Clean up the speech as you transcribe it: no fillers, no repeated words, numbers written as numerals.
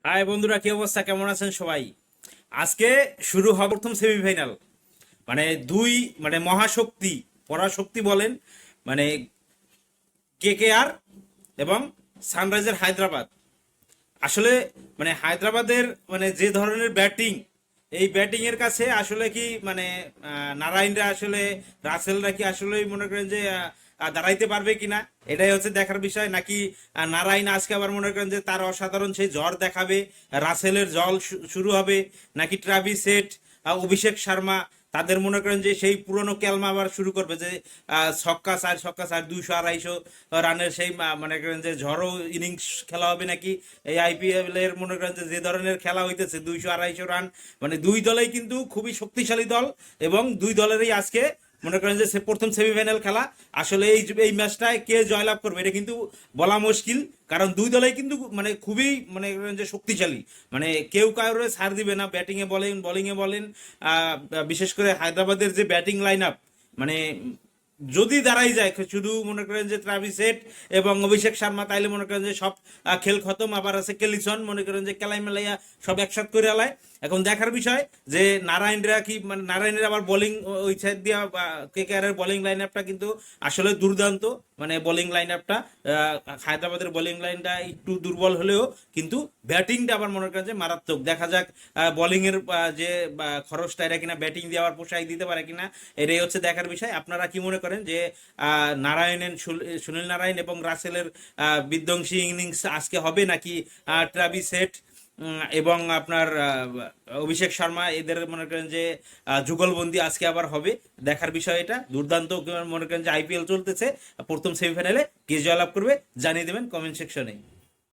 High বন্ধুরা, কি অবস্থা? কেমন আছেন সবাই? আজকে শুরু হবে প্রথম সেমিফাইনাল। মানে দুই মহাশক্তি, পরাশক্তি বলেন, মানে কেকেআর এবং সানরাইজার হায়দ্রাবাদ। আসলে হায়দ্রাবাদের যে ধরনের ব্যাটিং, এই ব্যাটিং এর কাছে আসলে কি নারায়ণরা আসলে, রাসেলরা কি আসলে মনে করেন যে দাঁড়াইতে পারবে কিনা, এটাই হচ্ছে দেখার বিষয়। নাকি নারায়ণ আজকে আবার মনে করেন যে তার অসাধারণ সেই ঝড় দেখাবে, রাসেলের জল শুরু হবে, নাকি ট্রাভিস হেড, অভিষেক শর্মা তাদের মনে করেন যে সেই পুরনো ক্যালমা আবার শুরু করবে, যে ছক্কা চার 200 250 রানের সেই মনে করেন যে ঝড়ো ইনিংস খেলা হবে নাকি। এই আইপিএল এর মনে করেন যে যে ধরনের খেলা হইতেছে, 200 250 রান, দুই দলেই কিন্তু খুবই শক্তিশালী দল, এবং দুই দলেরই আজকে মনে করেন যে প্রথম সেমিফাইনাল খেলা। আসলে এই ম্যাচটায় কে জয়লাভ করবে এটা কিন্তু বলা মুশকিল, কারণ দুই দলেই কিন্তু খুবই মনে করেন যে শক্তিশালী। কেউ কারোর ছাড় দিবে না, ব্যাটিং এ বলেন। বিশেষ করে হায়দ্রাবাদের যে ব্যাটিং লাইন আপ, মানে যদি দাঁড়াই যায় শুধু মনে করেন যে ট্রাভিস হেড এবং অভিষেক শর্মা, তাইলে মনে করেন যে সব খেল খতম। আবার আছে কেলিসন, মনে করেন যে কেলাই মেলাইয়া সব একসাথ করে আলায়। এখন দেখার বিষয় যে নারায়ণরা কি, নারায়ণের আবার বোলিং ওই সাইড দিয়া, কেকেআর এর বোলিং লাইন আপটা কিন্তু আসলে দুর্দান্ত। বোলিং লাইন আপটা, হায়দ্রাবাদের বোলিং লাইনটা একটু দুর্বল হলেও কিন্তু ব্যাটিংটা আবার মনে করেন যে মারাত্মক। দেখা যাক বোলিং এর যে খরচটা, এটা কিনা ব্যাটিং দিয়ে আবার পোষাই দিতে পারে কিনা, এটাই হচ্ছে দেখার বিষয়। আপনারা কি মনে করেন যে সুনীল নারায়ণ এবং রাসেলের বিধ্বংসী ইনিংস আজকে হবে, নাকি ট্রাভিস হেড এবং আপনার অভিষেক শর্মা এদের মনে করেন যে যুগলবন্দি আজকে আবার হবে? দেখার বিষয় এটা। দুর্দান্ত মনে করেন যে আইপিএল চলতেছে, প্রথম সেমিফাইনালে কে জয়লাভ করবে জানিয়ে দেবেন কমেন্ট সেকশনে।